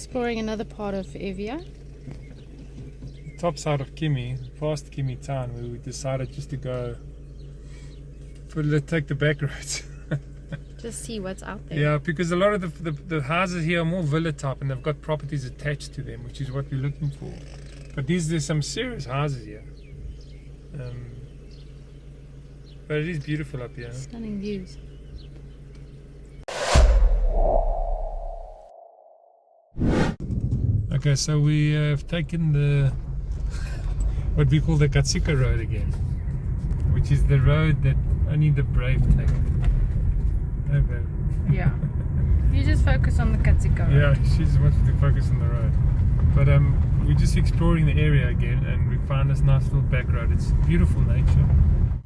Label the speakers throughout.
Speaker 1: exploring another part of Evia.
Speaker 2: The top side of Kimi, past Kimi town, where we decided just to go take the back roads.
Speaker 1: Just see what's out there.
Speaker 2: Yeah, because a lot of the houses here are more villa type and they've got properties attached to them, which is what we're looking for. But there's some serious houses here. But it is beautiful up here.
Speaker 1: Stunning views.
Speaker 2: Okay, so we have taken the what we call the Katsuka road again, which is the road that only the brave take. Okay.
Speaker 1: Yeah. You just focus on the Katsuka road.
Speaker 2: Yeah, she just wants to focus on the road. But we're just exploring the area again, and we found this nice little back road. It's beautiful nature.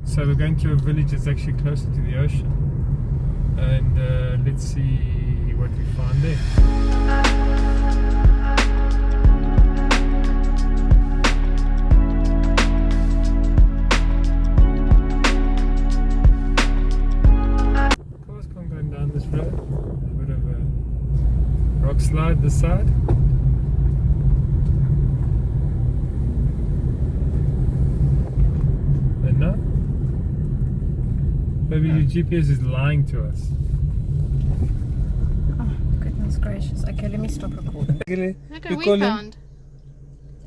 Speaker 2: So we're going to a village that's actually closer to the ocean, and let's see what we find there. This road, a bit of a rock slide this side. And now, maybe your GPS is lying to us.
Speaker 1: Oh, goodness gracious. Okay, let me stop recording.
Speaker 2: Okay,
Speaker 1: We found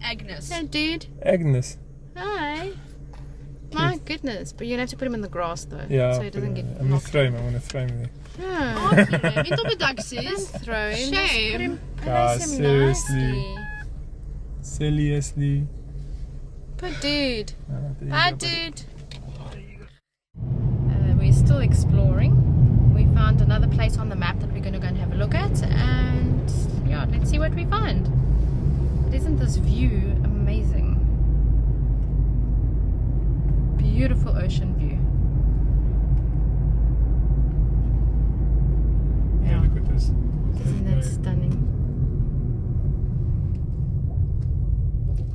Speaker 1: Agnes. Hey, dude.
Speaker 2: Agnes.
Speaker 1: Hi. My goodness, but you're gonna have to put him in the grass though,
Speaker 2: Yeah,
Speaker 1: so he doesn't get
Speaker 2: I'm
Speaker 1: knocked.
Speaker 2: gonna throw him there.
Speaker 1: Oh,
Speaker 3: Inte bedags
Speaker 1: throw him.
Speaker 3: Shame.
Speaker 1: Place him
Speaker 2: Seriously.
Speaker 1: nicely.
Speaker 2: Seriously.
Speaker 1: Poor dude.
Speaker 2: There you
Speaker 1: Bye,
Speaker 2: go, buddy.
Speaker 1: dude. We're still exploring. We found another place on the map that we're going to go and have a look at, and yeah, let's see what we find. But isn't this view amazing? Beautiful ocean view.
Speaker 2: Yeah, look at this.
Speaker 1: Isn't that stunning?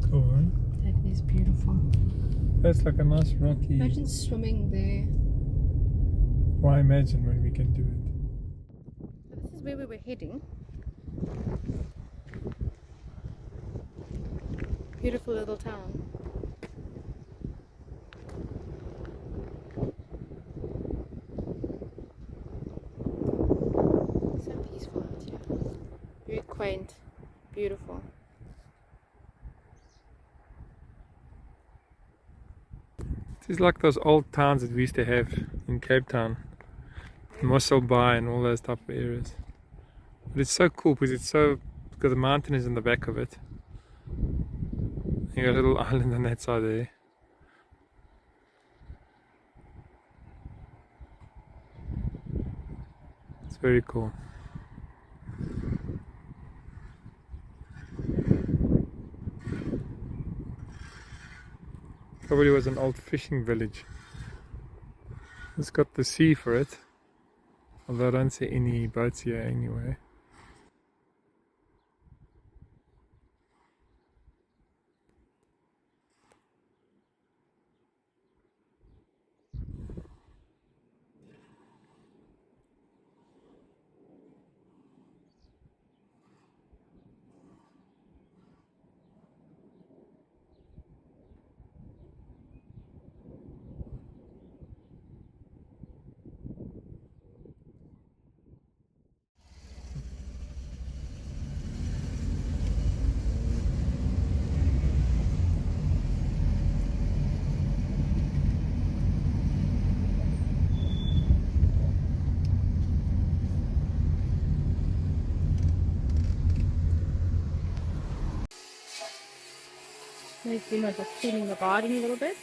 Speaker 2: Cool, huh?
Speaker 1: That is beautiful.
Speaker 2: That's like a nice rocky.
Speaker 3: Imagine swimming there.
Speaker 2: Why imagine when we can do it?
Speaker 1: So this is where we were heading. Beautiful little town. So peaceful out here. Very quaint, beautiful.
Speaker 2: It's like those old towns that we used to have in Cape Town, Mossel Bay and all those type of areas. But it's so cool because because the mountain is in the back of it. You got a little island on that side there. It's very cool. Probably was an old fishing village. It's got the sea for it, although I don't see any boats here anyway.
Speaker 1: Nice, you know, just cleaning the garden a little bit.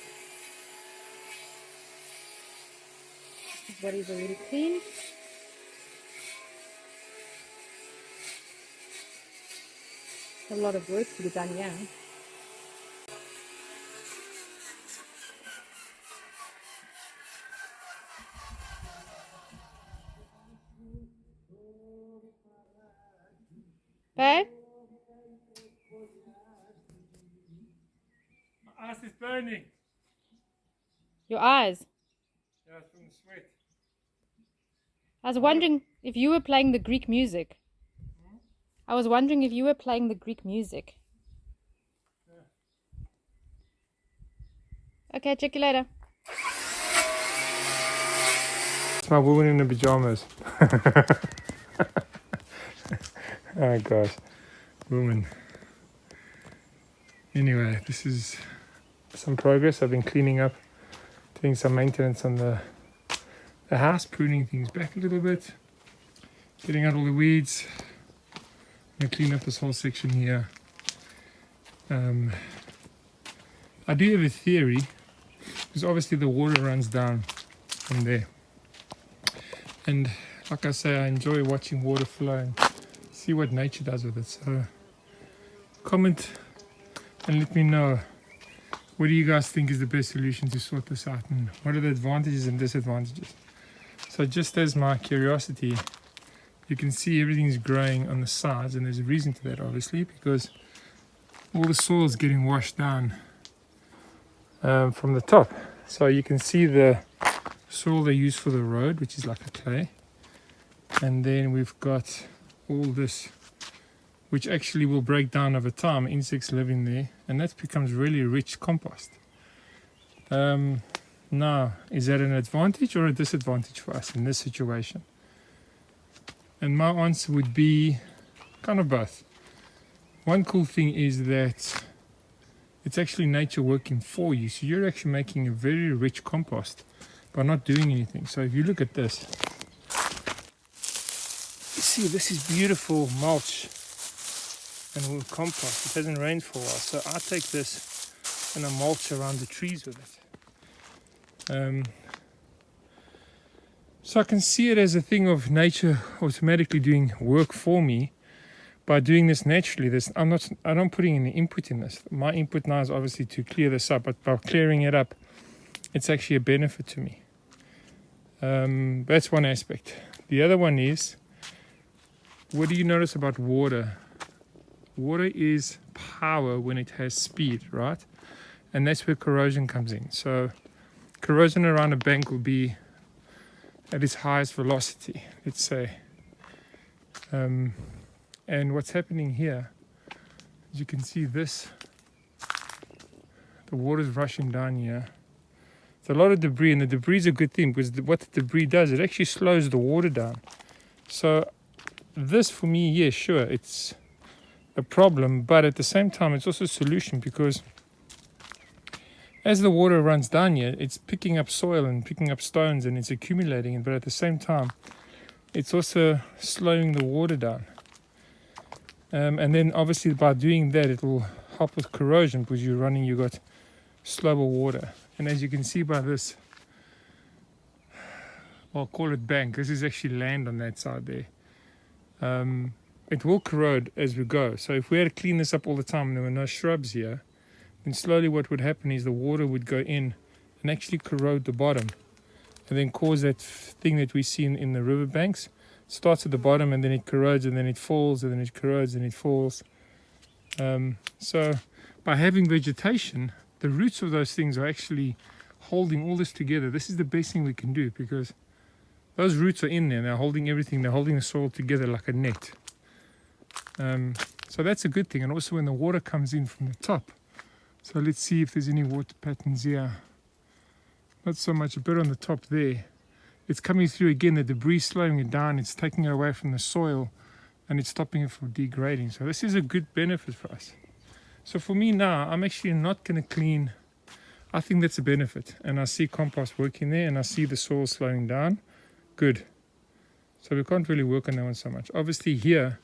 Speaker 1: This is what is already clean. A lot of work to be done, yeah. Babe?
Speaker 2: My ass is burning.
Speaker 1: Your eyes.
Speaker 2: Yeah, it's from the sweat.
Speaker 1: I was wondering if you were playing the Greek music. I I was wondering if you were playing the Greek music. Okay, check you later.
Speaker 2: It's my woman in the pajamas. Oh gosh, woman. Anyway, this is some progress. I've been cleaning up, doing some maintenance on the house, pruning things back a little bit, getting out all the weeds. I'm gonna clean up this whole section here. I do have a theory, because obviously the water runs down from there. And like I say, I enjoy watching water flow and see what nature does with it. So comment and let me know, what do you guys think is the best solution to sort this out, and what are the advantages and disadvantages? So just as my curiosity, you can see everything's growing on the sides, and there's a reason to that, obviously, because all the soil is getting washed down from the top. So you can see the soil they use for the road, which is like a clay, and then we've got all this, which actually will break down over time, insects living there, and that becomes really rich compost. Now, is that an advantage or a disadvantage for us in this situation? And my answer would be kind of both. One cool thing is that it's actually nature working for you, so you're actually making a very rich compost by not doing anything. So if you look at this, you see this is beautiful mulch and compost. It hasn't rained for a while, so I take this and I mulch around the trees with it. So I can see it as a thing of nature automatically doing work for me by doing this naturally. I'm not putting any input in this. My input now is obviously to clear this up, but by clearing it up, it's actually a benefit to me. That's one aspect. The other one is, what do you notice about water? Water is power when it has speed, right? And that's where corrosion comes in. So corrosion around a bank will be at its highest velocity, let's say. And what's happening here, as you can see this, the water's rushing down here. There's a lot of debris, and the debris is a good thing, because what the debris does, it actually slows the water down. So this, for me, yeah, sure, it's a problem, but at the same time, it's also a solution, because as the water runs down here, it's picking up soil and picking up stones, and it's accumulating it, but at the same time, it's also slowing the water down. And then obviously by doing that, it will help with corrosion, because you've got slower water. And as you can see by this, I'll call it bank, this is actually land on that side there. It will corrode as we go. So if we had to clean this up all the time and there were no shrubs here, then slowly what would happen is the water would go in and actually corrode the bottom, and then cause that thing that we see in the riverbanks. It starts at the bottom, and then it corrodes, and then it falls, and then it corrodes, and it falls. So by having vegetation, the roots of those things are actually holding all this together. This is the best thing we can do, because those roots are in there, they're holding everything, they're holding the soil together like a net. So that's a good thing. And also when the water comes in from the top, so let's see if there's any water patterns here. Not so much, a bit on the top there. It's coming through again, the debris slowing it down, it's taking it away from the soil, and it's stopping it from degrading. So this is a good benefit for us. So for me now, I'm actually not going to clean. I think that's a benefit. And I see compost working there, and I see the soil slowing down. Good. So we can't really work on that one so much. Obviously here,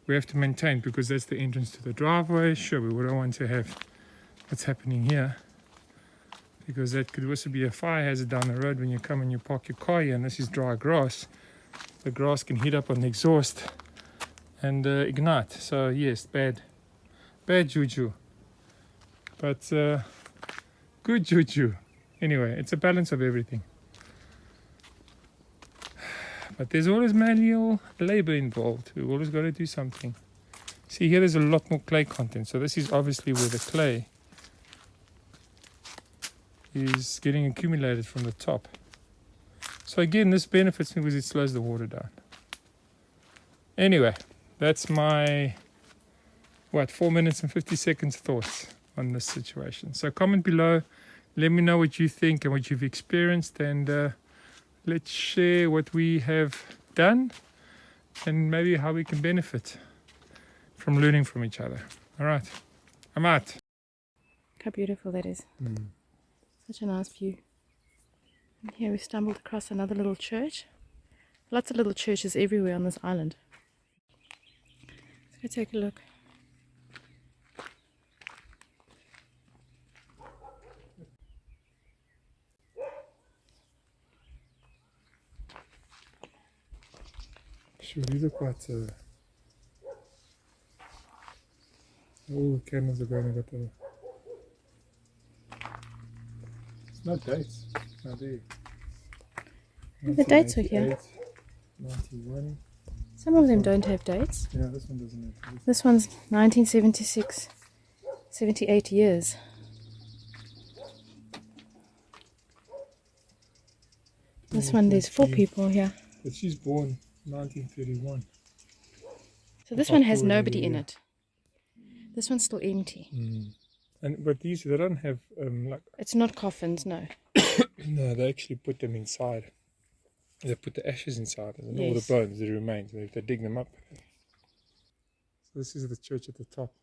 Speaker 2: we have to maintain, because that's the entrance to the driveway. Sure, we wouldn't want to have what's happening here, because that could also be a fire hazard down the road when you come and you park your car here, and this is dry grass. The grass can heat up on the exhaust and ignite. So yes, bad juju, but good juju. Anyway, it's a balance of everything, but there's always manual labor involved. We've always got to do something. See here, there's a lot more clay content, so this is obviously where the clay is getting accumulated from the top. So again, this benefits me because it slows the water down. Anyway, that's my 4 minutes and 50 seconds thoughts on this situation. So comment below, let me know what you think and what you've experienced, and let's share what we have done and maybe how we can benefit from learning from each other. All right, I'm out.
Speaker 1: Look how beautiful that is. Such a nice view. And here we stumbled across another little church. Lots of little churches everywhere on this island. Let's go take a look.
Speaker 2: Sure, these are quite all the candles are going to go. It's not dates. No, there.
Speaker 1: The dates are here.
Speaker 2: 91.
Speaker 1: Some of them don't have dates.
Speaker 2: Yeah, this one doesn't have dates.
Speaker 1: This one's 1976. 78 years. This one, there's 4 people here.
Speaker 2: But she's born 1931.
Speaker 1: So this one has nobody in it. This one's still empty.
Speaker 2: But these, they don't have like.
Speaker 1: It's not coffins, no.
Speaker 2: No, they actually put them inside. They put the ashes inside, and all the
Speaker 1: Yes.
Speaker 2: bones, the remains. They dig them up. So this is the church at the top.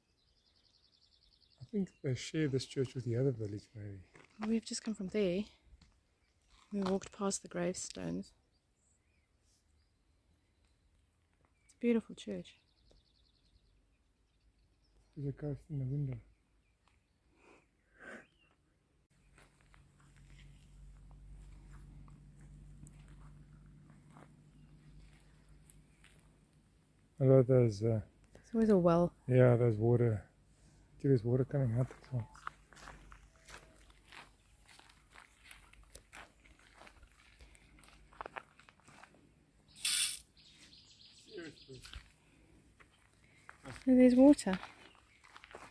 Speaker 2: I think they share this church with the other village, maybe.
Speaker 1: We've just come from there. We walked past the gravestones. It's a beautiful church.
Speaker 2: There's a ghost in the window. I love those.
Speaker 1: There's always a well.
Speaker 2: Yeah, there's water. See, there's water coming out the top. Seriously.
Speaker 1: And there's water.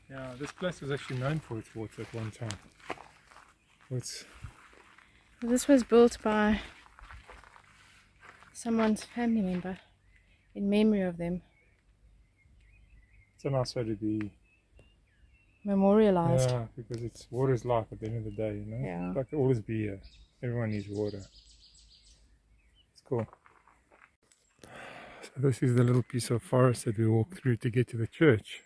Speaker 2: Yeah, this place was actually known for its water at one time.
Speaker 1: This was built by someone's family member in memory of them.
Speaker 2: It's a nice way to be.
Speaker 1: Memorialized.
Speaker 2: Yeah, because water is life at the end of the day, you know?
Speaker 1: Yeah.
Speaker 2: It's like to always be here. Everyone needs water. It's cool. So this is the little piece of forest that we walked through to get to the church.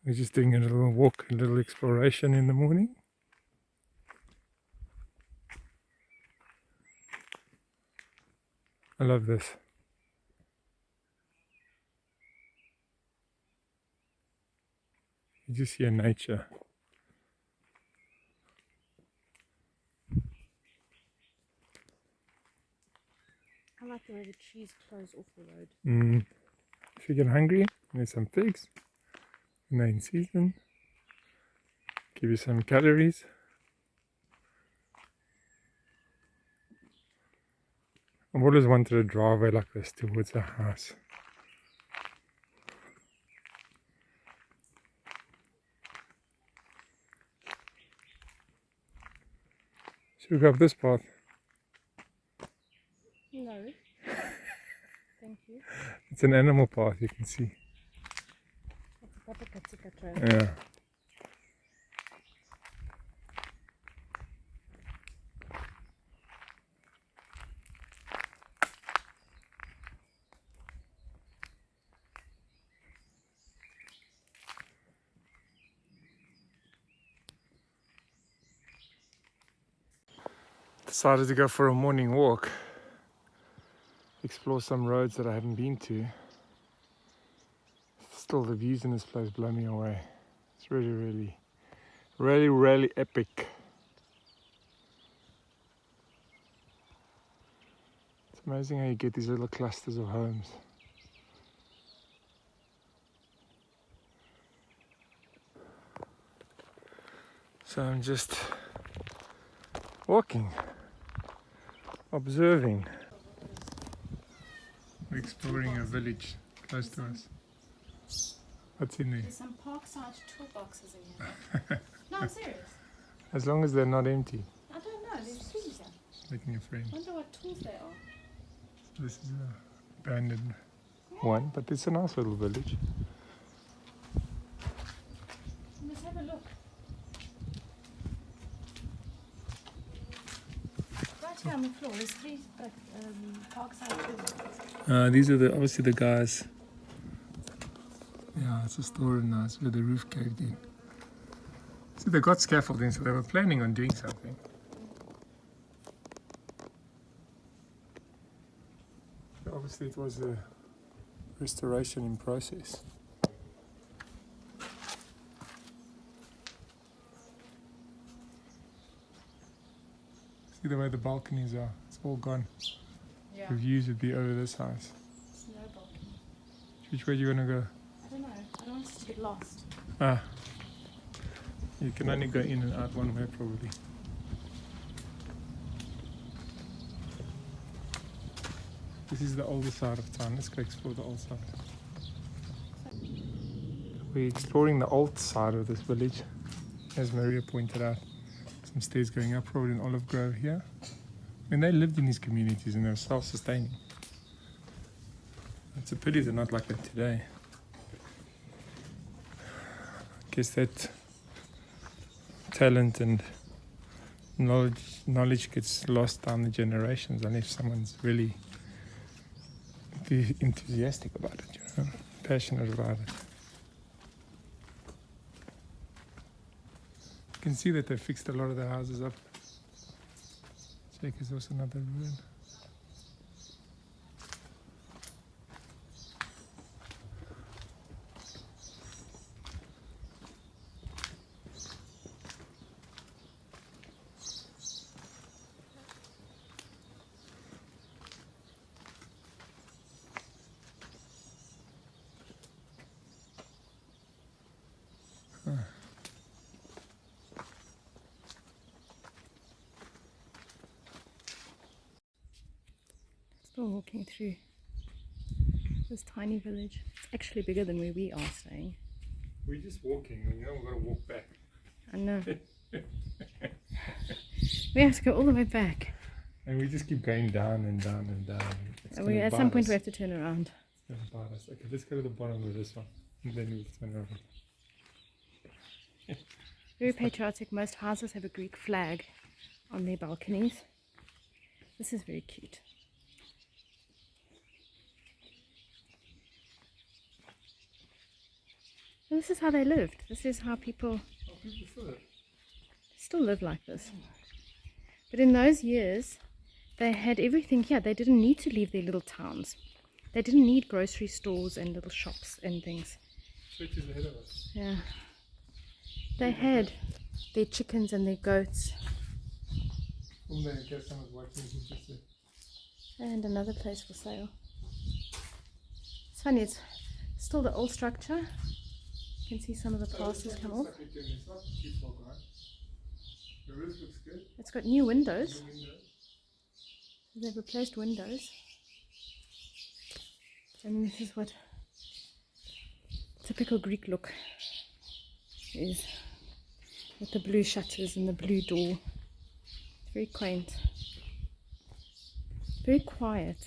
Speaker 2: We're just doing a little walk, a little exploration in the morning. I love this. You just hear nature.
Speaker 1: I like the way the trees close off the road.
Speaker 2: If you get hungry, there's some figs. And they're in season. Give you some calories. I've always wanted a driveway like this towards a house. Should we go up this path?
Speaker 1: No. Thank you.
Speaker 2: It's an animal path, you can see.
Speaker 1: It's a Papakatsika trail.
Speaker 2: Yeah. Decided to go for a morning walk, explore some roads that I haven't been to. Still, the views in this place blow me away. It's really epic. It's amazing how you get these little clusters of homes. So I'm just walking, observing. We're exploring a village close to us. What's in there?
Speaker 1: There's some parkside toolboxes in here. No, I'm serious.
Speaker 2: As long as they're not empty.
Speaker 1: I don't know. There's tools here.
Speaker 2: Making a friend.
Speaker 1: I wonder what tools they are.
Speaker 2: This is abandoned.
Speaker 1: Yeah.
Speaker 2: one, but it's a nice little village.
Speaker 1: Let's have a look. Right here on the floor, there's 3 parkside children.
Speaker 2: These are obviously the guys. Yeah, it's a story nice where the roof caved in. See, they got scaffolding, so they were planning on doing something. Obviously, it was a restoration in process. See the way the balconies are, it's all gone.
Speaker 1: Yeah.
Speaker 2: The views would be over this house.
Speaker 1: It's no balcony.
Speaker 2: Which way are you going to go?
Speaker 1: I don't know. I don't want us to get lost.
Speaker 2: Ah, you can only go in and out one way probably. This is the older side of town. Let's go explore the old side. We're exploring the old side of this village, as Maria pointed out. Some stairs going up, probably an olive grove here. I mean, they lived in these communities and they were self-sustaining. It's a pity they're not like that today. I guess that talent and knowledge gets lost down the generations unless someone's really enthusiastic about it, you know, passionate about it. You can see that they fixed a lot of the houses up. Check, is also another ruin.
Speaker 1: Still walking through this tiny village. It's actually bigger than where we are staying.
Speaker 2: We're just walking, and now we've got to walk back.
Speaker 1: I know. We have to go all the way back.
Speaker 2: And we just keep going down and down and down. It's
Speaker 1: At
Speaker 2: gonna
Speaker 1: some
Speaker 2: bite
Speaker 1: point
Speaker 2: us.
Speaker 1: we have to turn around.
Speaker 2: It's gonna bite us. Okay, let's go to the bottom of this one, and then we'll turn around.
Speaker 1: Very patriotic. Most houses have a Greek flag on their balconies. This is very cute. And this is how they lived. This is how people still live like this. But in those years, they had everything here. They didn't need to leave their little towns. They didn't need grocery stores and little shops and things.
Speaker 2: Church is ahead of us.
Speaker 1: Yeah. They had their chickens and their goats. And another place for sale. It's funny, it's still the old structure. You can see some of the plasters come off.
Speaker 2: The roof looks good.
Speaker 1: It's got new windows. They've replaced windows. And this is what typical Greek look is, with the blue shutters and the blue door. It's very quaint. Very quiet.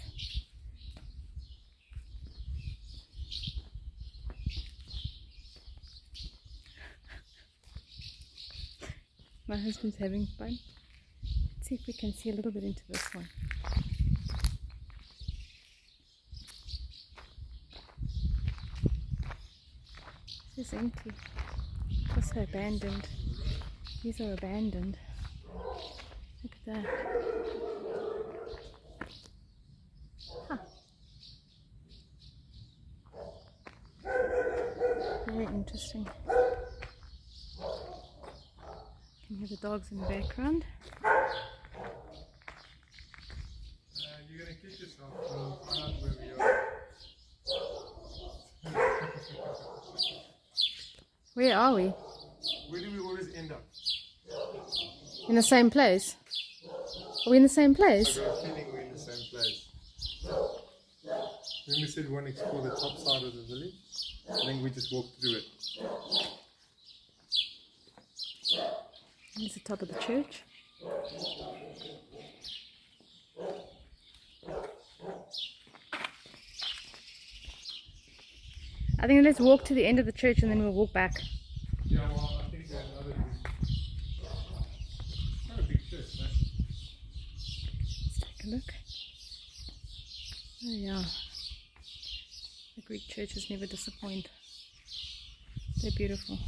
Speaker 1: My husband's having fun. Let's see if we can see a little bit into this one. This is empty. Also abandoned. These are abandoned. Look at that. Huh. Very interesting. You can hear the dogs in the background.
Speaker 2: You're going to kick yourself when you find out where we are.
Speaker 1: Where are we?
Speaker 2: Where do we always end up?
Speaker 1: In the same place? Are we in the same place?
Speaker 2: I got a feeling we're in the same place. Then we said we want to explore the top side of the village. I think we just walked through it.
Speaker 1: Here's the top of the church. I think let's walk to the end of the church and then we'll walk back.
Speaker 2: Yeah, well, I think there's another not a big church, man.
Speaker 1: Let's take a look. Oh yeah. The Greek churches never disappoint. They're beautiful.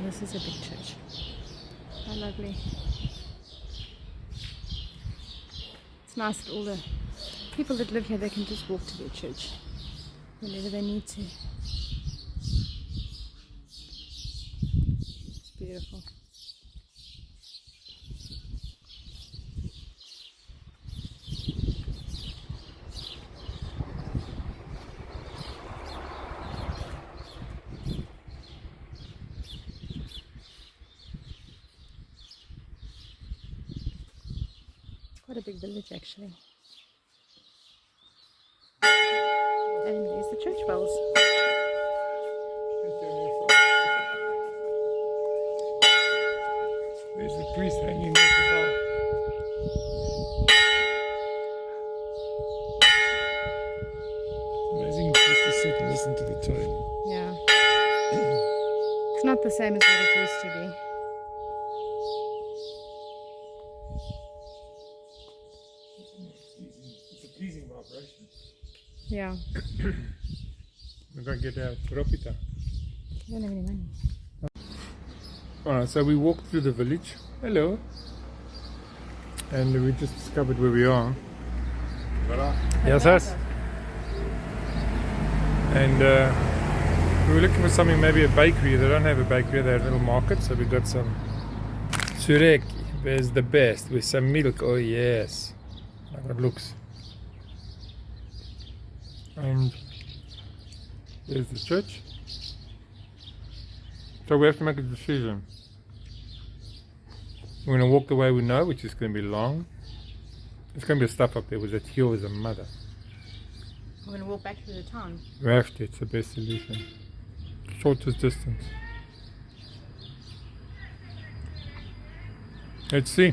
Speaker 1: This is a big church. How lovely. It's nice that all the people that live here, they can just walk to their church whenever they need to. It's beautiful. Quite a big village actually. And there's the church bells.
Speaker 2: There's the priest hanging at the bell. Amazing just to sit and listen to the tone.
Speaker 1: Yeah. It's not the same as what it used to be.
Speaker 2: It's a pleasing vibration.
Speaker 1: Yeah.
Speaker 2: We're going to get our ropita.
Speaker 1: I don't have any money.
Speaker 2: Alright, so we walked through the village. Hello. And we just discovered where we are. Yes, yes. And we were looking for something, maybe a bakery. They don't have a bakery, they have a little market. So we got some sureki. There's the best with some milk. Oh yes. How it looks. And there's the church. So we have to make a decision. We're going to walk the way we know, which is going to be long. There's going to be stuff up there with that hill as a mother.
Speaker 1: We're going to walk back through the town.
Speaker 2: We have to, it's the best solution. Shortest distance. Let's see.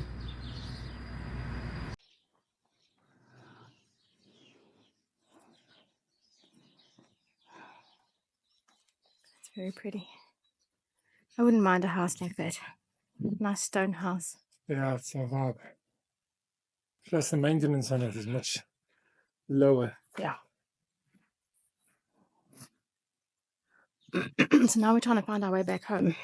Speaker 1: It's very pretty. I wouldn't mind a house like that. Nice stone house.
Speaker 2: Yeah, it's a vibe. Plus the maintenance on it is much lower.
Speaker 1: Yeah. So now we're trying to find our way back home.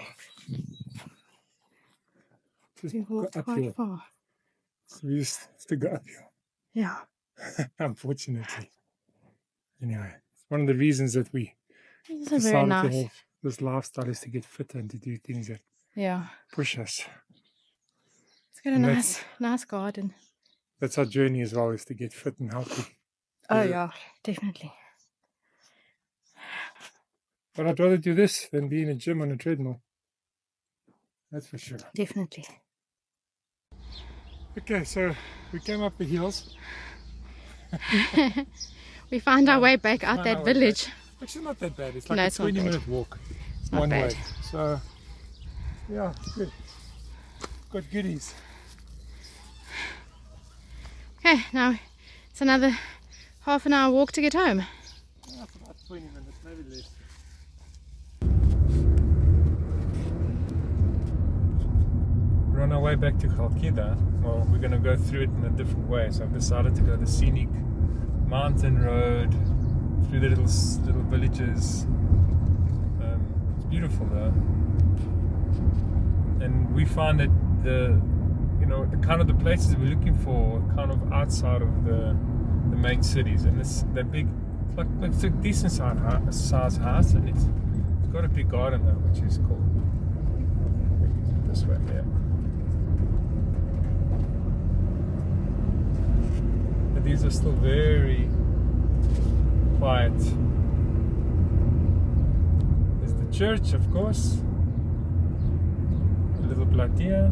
Speaker 2: Just
Speaker 1: We walked
Speaker 2: go up
Speaker 1: quite
Speaker 2: here.
Speaker 1: far.
Speaker 2: So we used to go up here.
Speaker 1: Yeah.
Speaker 2: Unfortunately. Anyway, it's one of the reasons that we
Speaker 1: This is very
Speaker 2: decided
Speaker 1: nice.
Speaker 2: to have this lifestyle is to get fitter and to do things that
Speaker 1: Yeah.
Speaker 2: push us.
Speaker 1: It's got a
Speaker 2: And
Speaker 1: nice garden.
Speaker 2: That's our journey as well, is to get fit and healthy.
Speaker 1: Oh
Speaker 2: Yeah.
Speaker 1: yeah, definitely.
Speaker 2: But I'd rather do this than be in a gym on a treadmill. That's for sure.
Speaker 1: Definitely.
Speaker 2: Okay, so we came up the hills.
Speaker 1: We found our way back out
Speaker 2: Found
Speaker 1: that
Speaker 2: our way
Speaker 1: village.
Speaker 2: Which is not that bad. It's like
Speaker 1: No,
Speaker 2: a
Speaker 1: it's not
Speaker 2: 20-minute walk.
Speaker 1: It's not
Speaker 2: one
Speaker 1: bad.
Speaker 2: way. So, yeah, good. Got goodies.
Speaker 1: Okay, now it's another half an hour walk to get home.
Speaker 2: Yeah, it's about 20 minutes, maybe less. We're on our way back to Khalkida. Well, we're going to go through it in a different way. So I've decided to go the scenic mountain road through the little villages. It's beautiful though. And we find that the kind of the places we're looking for are kind of outside of the main cities. And they're big. It's a decent size house, and it's got a big garden though, which is cool. This way, yeah. But these are still very quiet. There's the church, of course. A little platia.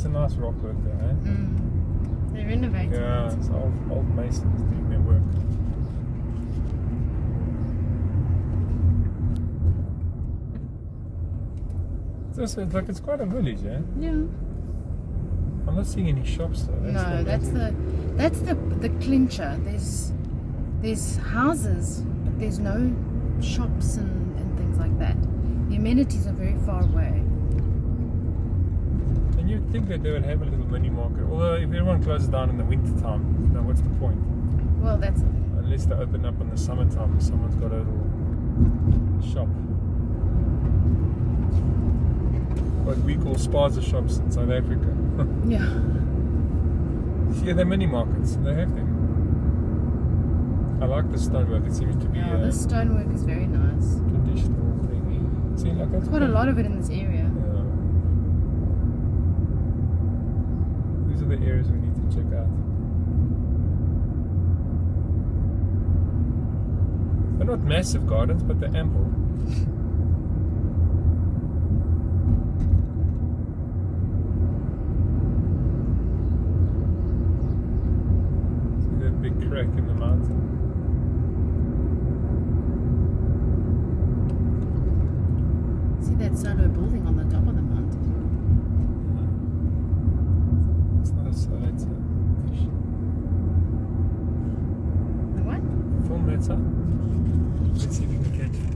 Speaker 2: It's a nice rock work there, eh?
Speaker 1: They renovated
Speaker 2: Yeah,
Speaker 1: it.
Speaker 2: it's old masons doing their work. It's like it's quite a village, eh?
Speaker 1: Yeah.
Speaker 2: I'm not seeing any shops though.
Speaker 1: No, that's the clincher. There's houses, but there's no shops and things like that. The amenities are very far away.
Speaker 2: And you'd think that they would have a little mini market. Although if everyone closes down in the winter time, you know, what's the point?
Speaker 1: Well, that's
Speaker 2: Unless they open up in the summertime and someone's got a little shop. What we call spaza shops in South Africa.
Speaker 1: yeah.
Speaker 2: Yeah, they're mini markets. They have them. I like the stonework. It seems to be
Speaker 1: Yeah, this stonework is very nice.
Speaker 2: traditional thing. See, like that's
Speaker 1: Quite a lot of it in this area.
Speaker 2: Yeah. These are the areas we need to check out. They're not massive gardens, but they're ample. See that big crack in the mountain?
Speaker 1: See that solo building on the top of the mountain?
Speaker 2: It's not a solar, it's a fish.
Speaker 1: The what?
Speaker 2: Film that up. Let's see if we can catch it.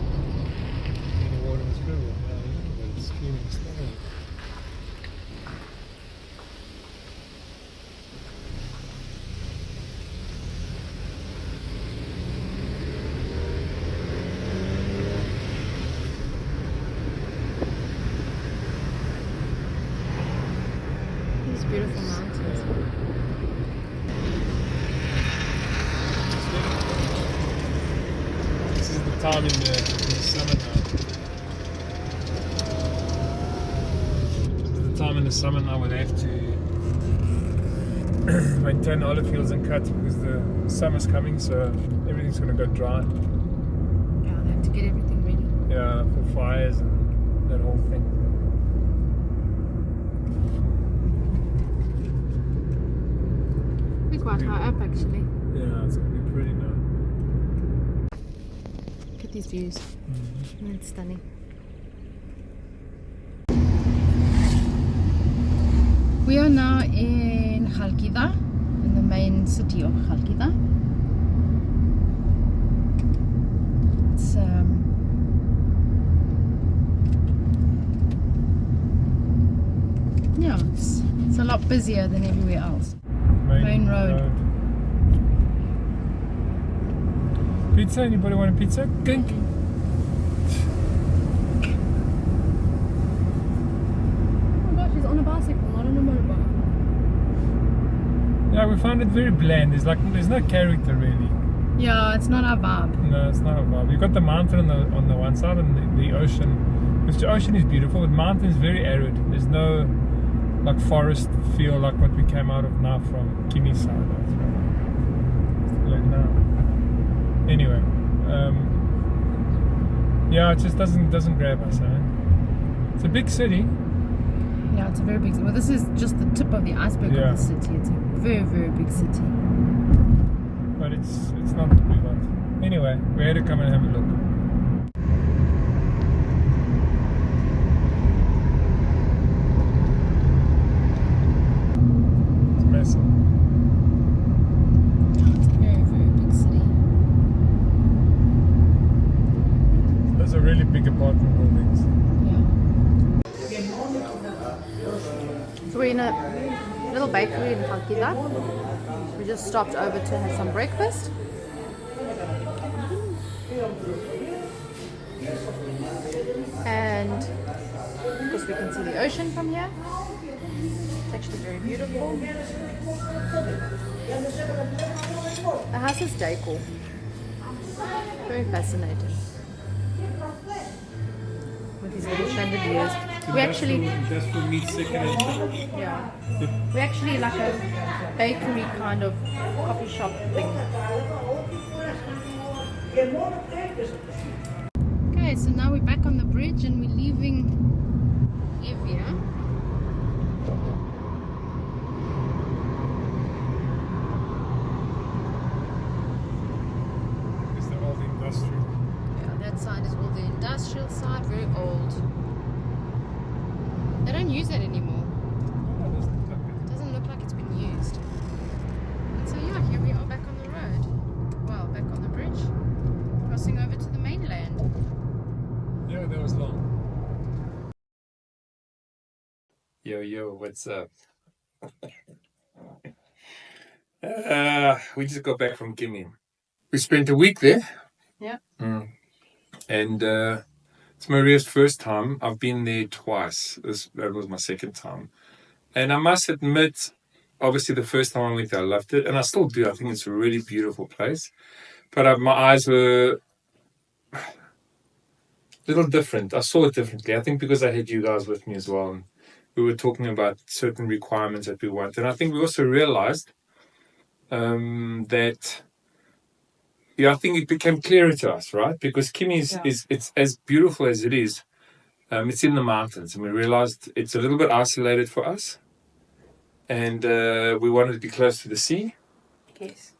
Speaker 2: The water is blue, but it's screaming slowly.
Speaker 1: These beautiful mountains.
Speaker 2: This is the time in the summer now. This is the time in the summer now when they have to maintain olive fields and cut because the summer's coming, so everything's going to go dry.
Speaker 1: Yeah, they have to get everything ready.
Speaker 2: Yeah, for fires and that whole thing.
Speaker 1: We're quite high up actually.
Speaker 2: Yeah, it's going to be pretty now.
Speaker 1: Look at these views. It's stunning. We are now in Khalkida, in the main city of Khalkida. It's yeah, it's a lot busier than everywhere else. Main road.
Speaker 2: Pizza? Anybody want a pizza? Kink.
Speaker 3: Oh my gosh, he's on a bicycle, not on a motorbike.
Speaker 2: Yeah, we found it very bland. There's no character really.
Speaker 1: Yeah, it's not our vibe.
Speaker 2: No, it's not a vibe. You've got the mountain on the one side and the ocean. Which the ocean is beautiful, but the mountain is very arid. There's no like forest feel like what we came out of now from Kini side. Like now. Anyway, yeah, it just doesn't grab us. It's a big city.
Speaker 1: Yeah, it's a very big city. Well, this is just the tip of the iceberg
Speaker 2: Yeah.
Speaker 1: of the city. It's a very, very big city.
Speaker 2: But it's not what we want. Anyway, we had to come and have a look. It's massive.
Speaker 1: It's a very, very big city.
Speaker 2: Those are really big apartment buildings.
Speaker 1: Yeah. So we're in a little bakery in Khalkida. We just stopped over to have some breakfast. And of course we can see the ocean from here. It's actually very beautiful. The house is decor. Very fascinating. With these little chandeliers. We actually
Speaker 2: Industrial meat second.
Speaker 1: yeah. We're actually like a bakery kind of coffee shop thing. Okay, so now we're back on the bridge and we're leaving Evia.
Speaker 2: It's the old industrial.
Speaker 1: Yeah, that side is all the industrial side, very old. They don't use that anymore.
Speaker 2: Oh, it doesn't look like
Speaker 1: It doesn't look like it's been used. And so yeah, here we are back on the road. Well, back on the bridge. Crossing over to the mainland.
Speaker 2: it. Yeah, that was long. Yo, what's up? We just got back from Kimmy. We spent a week there.
Speaker 1: Yeah.
Speaker 2: And it's Maria's first time. I've been there twice. That was my second time. And I must admit, obviously the first time I went there, I loved it. And I still do. I think it's a really beautiful place. But my eyes were a little different. I saw it differently. I think because I had you guys with me as well. And we were talking about certain requirements that we want. And I think we also realized that, yeah, I think it became clearer to us, right? Because Kimmy is it's as beautiful as it is. It's in the mountains, and we realized it's a little bit isolated for us. And we wanted to be close to the sea.
Speaker 1: Yes.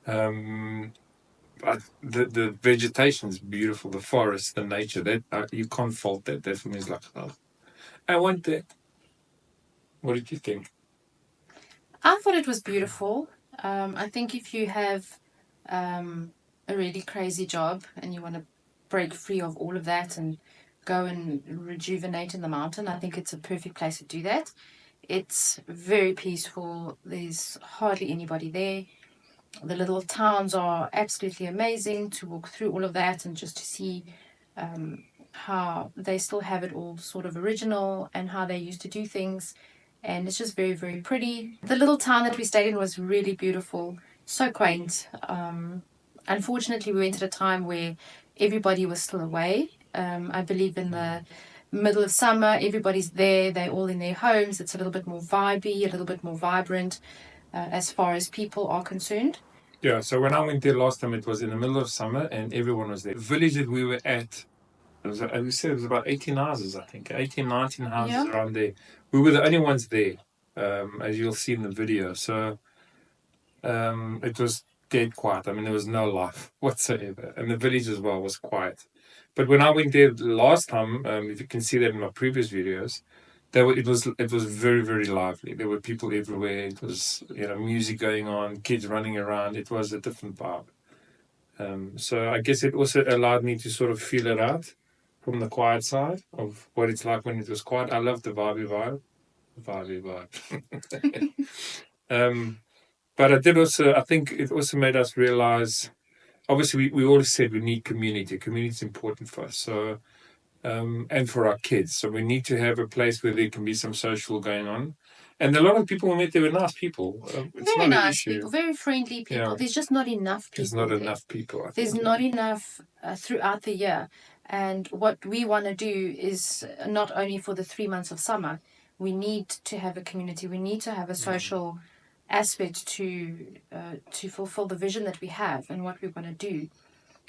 Speaker 2: But the vegetation is beautiful, the forest, the nature. That you can't fault that. That for me is like, oh, I want that. What did you think?
Speaker 1: I thought it was beautiful. I think if you have a really crazy job and you want to break free of all of that and go and rejuvenate in the mountain, I think it's a perfect place to do that. It's very peaceful. There's hardly anybody there. The little towns are absolutely amazing to walk through all of that and just to see how they still have it all sort of original and how they used to do things. And it's just very, very pretty. The little town that we stayed in was really beautiful, so quaint. Unfortunately, we went at a time where everybody was still away. I believe in the middle of summer, everybody's there, they're all in their homes. It's a little bit more vibey, a little bit more vibrant as far as people are concerned.
Speaker 2: Yeah, so when I went there last time, it was in the middle of summer and everyone was there. The village that we were at, we said it was about 18 houses, I think, 18, 19 houses around there. We were the only ones there, as you'll see in the video. So it was dead quiet. I mean, there was no life whatsoever. And the village as well was quiet. But when I went there last time, if you can see that in my previous videos, it was very, very lively. There were people everywhere. It was, music going on, kids running around. It was a different vibe. So I guess it also allowed me to sort of feel it out from the quiet side of what it's like when it was quiet. I love the vibey vibe. But I think it also made us realize, obviously we always said we need community. Community is important for us. So, and for our kids. So we need to have a place where there can be some social going on. And a lot of people we met there were nice people. It's
Speaker 1: Very
Speaker 2: not an
Speaker 1: nice
Speaker 2: issue.
Speaker 1: people, very friendly people.
Speaker 2: Yeah.
Speaker 1: There's just not enough people.
Speaker 2: There's not
Speaker 1: there.
Speaker 2: enough people. I think.
Speaker 1: There's not enough throughout the year. And what we want to do is not only for the 3 months of summer, we need to have a community. We need to have a social aspect to fulfill the vision that we have and what we want to do.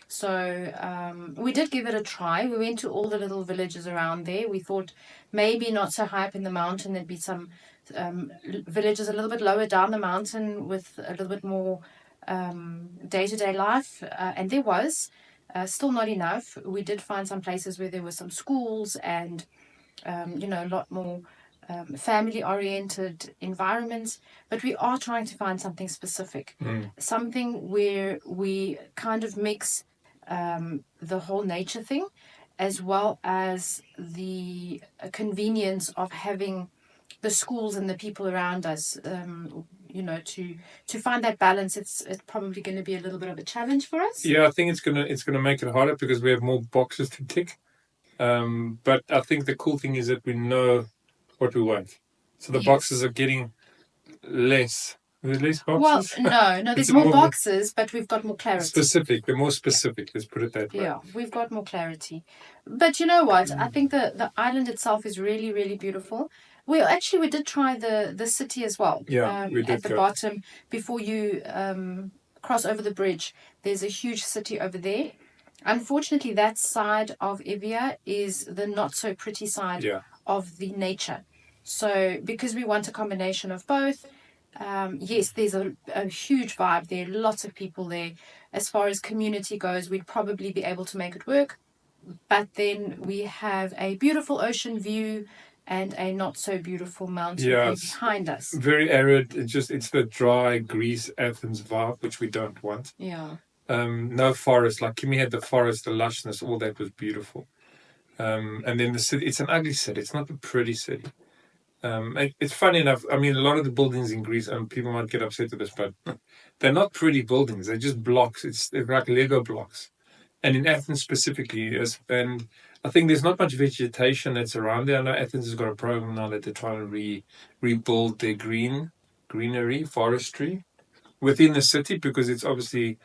Speaker 1: So we did give it a try. We went to all the little villages around there. We thought maybe not so high up in the mountain. There'd be some villages a little bit lower down the mountain with a little bit more day-to-day life. And there was still not enough. We did find some places where there were some schools and, a lot more family-oriented environments. But we are trying to find something specific. Something where we kind of mix the whole nature thing as well as the convenience of having the schools and the people around us, to find that balance. It's probably going to be a little bit of a challenge for us.
Speaker 2: Yeah, I think it's gonna make it harder because we have more boxes to tick. But I think the cool thing is that we know what we want. So the boxes are getting less. Are there less boxes?
Speaker 1: Well, no, there's more boxes, but we've got more clarity.
Speaker 2: Specific. They're more specific. Let's put it that way.
Speaker 1: Yeah, we've got more clarity. But you know what? I think the island itself is really, really beautiful. We did try the city as well.
Speaker 2: Yeah, we did.
Speaker 1: At the bottom, before you cross over the bridge, there's a huge city over there. Unfortunately, that side of Evia is the not so pretty side of the nature. So, because we want a combination of both, yes, there's a huge vibe there, lots of people there. As far as community goes, we'd probably be able to make it work. But then we have a beautiful ocean view and a not so beautiful mountain view behind us.
Speaker 2: Very arid. It's the dry Greece Athens vibe, which we don't want.
Speaker 1: Yeah.
Speaker 2: No forest. Like Kimi had the forest, the lushness, all that was beautiful. And then the city, it's an ugly city. It's not a pretty city. It's funny enough. I mean, a lot of the buildings in Greece, and people might get upset with this, but they're not pretty buildings. They're just blocks. They're like Lego blocks. And in Athens specifically, and I think there's not much vegetation that's around there. I know Athens has got a program now that they're trying to rebuild their greenery, forestry within the city, because it's obviously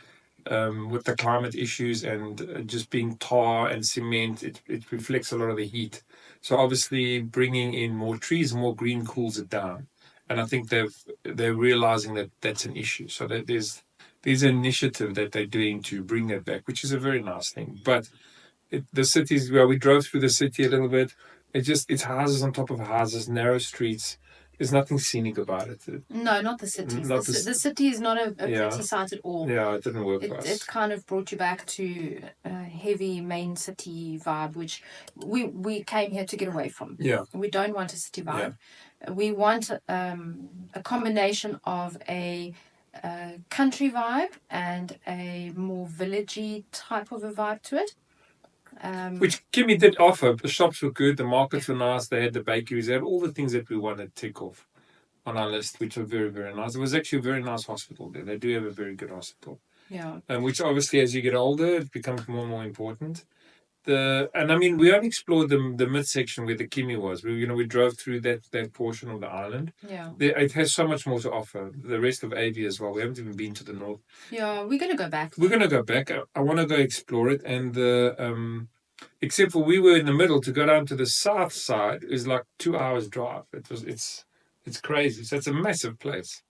Speaker 2: with the climate issues and just being tar and cement, it reflects a lot of the heat. So obviously bringing in more trees, more green cools it down. And I think they're realizing that that's an issue. So that there's an initiative that they're doing to bring that back, which is a very nice thing. But the cities where we drove through the city a little bit, it's houses on top of houses, narrow streets. There's nothing scenic about it.
Speaker 1: No, not the cities. The city is not a pretty sight at all.
Speaker 2: Yeah, it didn't work for us.
Speaker 1: It kind of brought you back to a heavy main city vibe, which we came here to get away from.
Speaker 2: Yeah.
Speaker 1: We don't want a city vibe. Yeah. We want a combination of a country vibe and a more villagey type of a vibe to it.
Speaker 2: Which Kimi did offer. The shops were good, the markets were nice, they had the bakeries, they had all the things that we wanted to tick off on our list, which were very, very nice. It was actually a very nice hospital there. They do have a very good hospital.
Speaker 1: Yeah.
Speaker 2: Which obviously, as you get older, it becomes more and more important. And I mean, we only explored the midsection where the Kimi was. We drove through that portion of the island.
Speaker 1: Yeah.
Speaker 2: It has so much more to offer. The rest of Evia as well. We haven't even been to the north.
Speaker 1: Yeah, we're gonna go back.
Speaker 2: We're gonna go back. I want to go explore it, and except for we were in the middle. To go down to the south side is like 2 hours drive. It's crazy. So it's a massive place.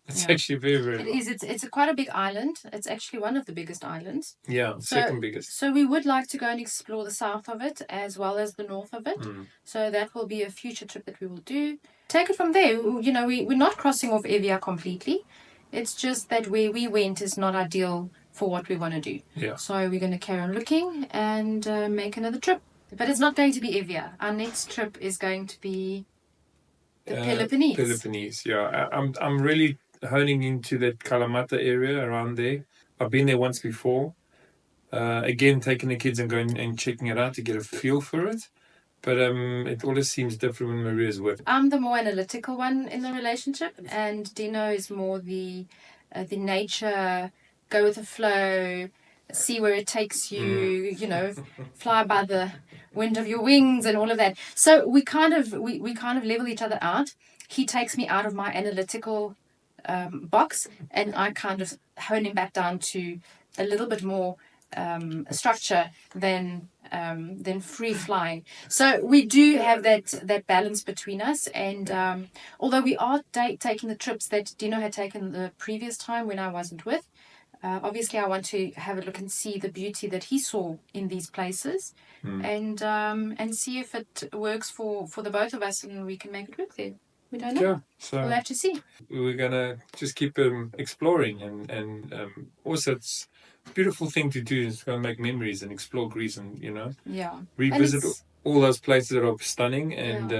Speaker 2: It's actually very, very
Speaker 1: nice. It's quite a big island. It's actually one of the biggest islands.
Speaker 2: Yeah, second biggest.
Speaker 1: So we would like to go and explore the south of it as well as the north of it. So that will be a future trip that we will do. Take it from there. We're not crossing off Evia completely. It's just that where we went is not ideal for what we want to do.
Speaker 2: Yeah.
Speaker 1: So we're going to carry on looking and make another trip. But it's not going to be Evia. Our next trip is going to be the Peloponnese.
Speaker 2: Peloponnese, yeah. I'm really honing into that Kalamata area around there. I've been there once before. Again, taking the kids and going and checking it out to get a feel for it. But it always seems different when Maria's with.
Speaker 1: I'm the more analytical one in the relationship, and Dino is more the nature, go with the flow, see where it takes you, fly by the wind of your wings and all of that. So we kind of level each other out. He takes me out of my analytical box, and I kind of hone him back down to a little bit more structure than free flying. So we do have that balance between us, and although we are taking the trips that Dino had taken the previous time when I wasn't with, obviously I want to have a look and see the beauty that he saw in these places, and see if it works for the both of us and we can make it work there. We don't know.
Speaker 2: Yeah, so
Speaker 1: we'll have to see.
Speaker 2: We're gonna just keep exploring, and also it's a beautiful thing to do is go and make memories and explore Greece, and revisit all those places that are stunning, and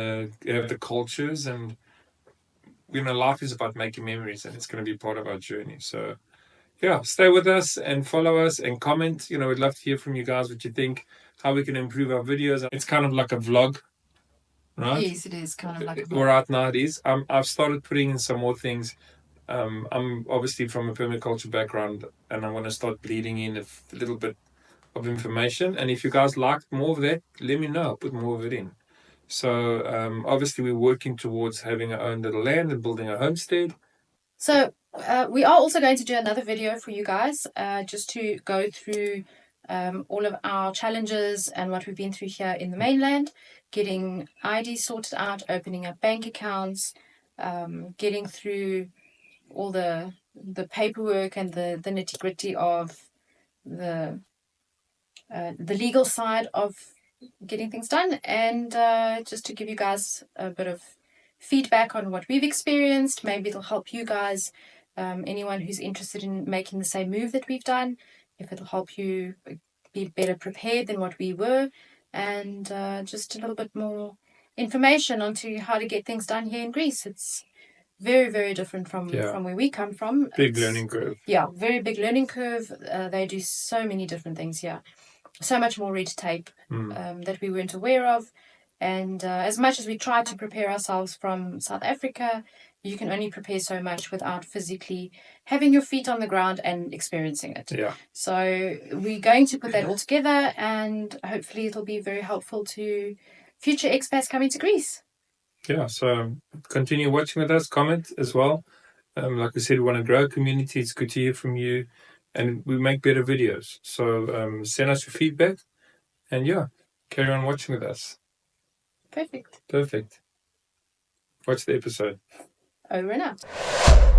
Speaker 2: have the cultures, and life is about making memories, and it's going to be part of our journey. So yeah, stay with us and follow us and comment. We'd love to hear from you guys what you think, how we can improve our videos. It's kind of like a vlog. Right?
Speaker 1: Yes, it is kind of like a vlog.
Speaker 2: Right now it is. I've started putting in some more things. I'm obviously from a permaculture background, and I want to start bleeding in a little bit of information. And if you guys like more of that, let me know. I'll put more of it in. So obviously we're working towards having our own little land and building a homestead.
Speaker 1: So we are also going to do another video for you guys, just to go through all of our challenges and what we've been through here in the mainland, getting ID sorted out, opening up bank accounts, getting through all the paperwork and the nitty-gritty of the the legal side of getting things done, and just to give you guys a bit of feedback on what we've experienced. Maybe it'll help you guys, anyone who's interested in making the same move that we've done, if it'll help you be better prepared than what we were, and just a little bit more information onto how to get things done here in Greece. It's very, very different from where we come from.
Speaker 2: Big learning curve.
Speaker 1: Yeah, very big learning curve. They do so many different things here. So much more red tape that we weren't aware of. And as much as we try to prepare ourselves from South Africa, you can only prepare so much without physically having your feet on the ground and experiencing it.
Speaker 2: Yeah.
Speaker 1: So we're going to put that all together, and hopefully it'll be very helpful to future expats coming to Greece.
Speaker 2: Yeah, so continue watching with us, comment as well. Like I said, we want to grow a community. It's good to hear from you, and we make better videos. So send us your feedback, and yeah, carry on watching with us.
Speaker 1: Perfect.
Speaker 2: Perfect. Watch the episode.
Speaker 1: Over and out.